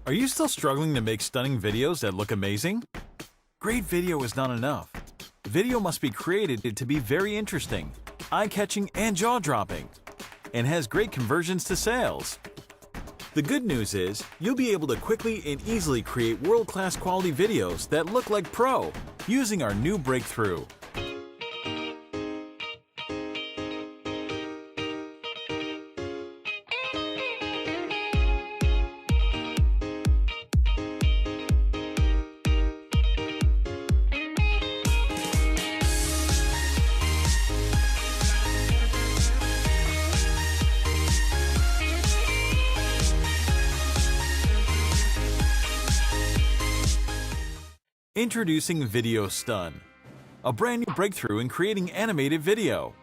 Are you still struggling to make stunning videos that look amazing? Great video is not enough. Video must be created to be very interesting, eye-catching, and jaw-dropping, and has great conversions to sales. The good news is, you'll be able to quickly and easily create world-class quality videos that look like pro using our new breakthrough. Introducing VideoStun, a brand new breakthrough in creating animated video.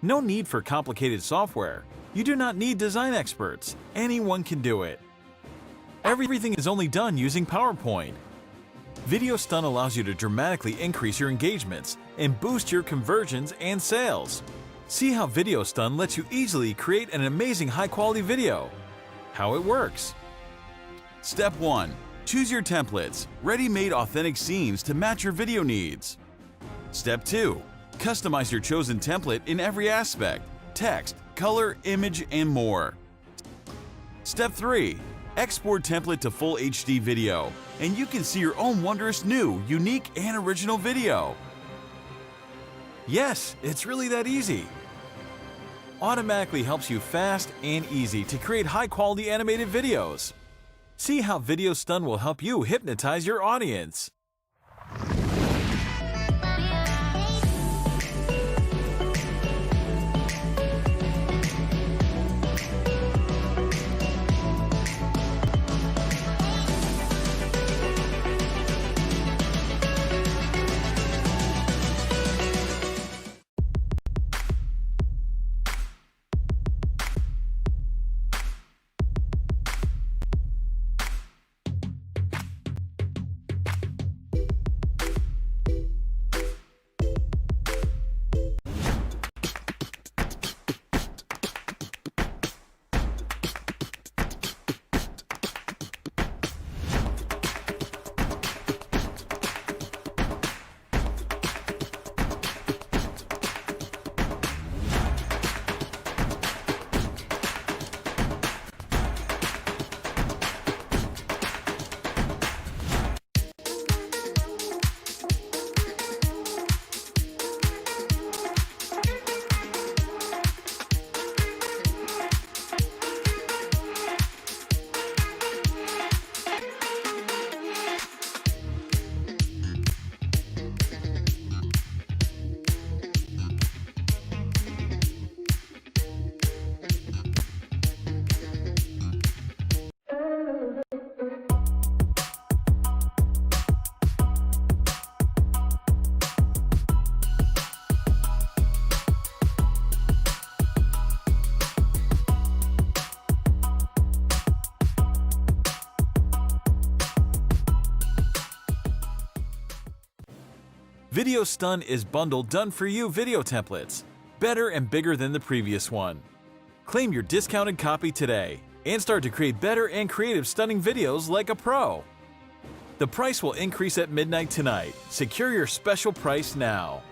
No need for complicated software. You do not need design experts. Anyone can do it. Everything is only done using PowerPoint. VideoStun allows you to dramatically increase your engagements and boost your conversions and sales. See how VideoStun lets you easily create an amazing high-quality video. How it works. Step 1. Choose your templates, ready-made authentic scenes to match your video needs. Step 2. Customize your chosen template in every aspect: text, color, image, and more. Step 3. Export template to full HD video, and you can see your own wondrous new, unique, and original video. Yes, it's really that easy. Automatically helps you fast and easy to create high-quality animated videos. See how VideoStun will help you hypnotize your audience. VideoStun is bundled done-for-you video templates, better and bigger than the previous one. Claim your discounted copy today and start to create better and creative stunning videos like a pro. The price will increase at midnight tonight. Secure your special price now.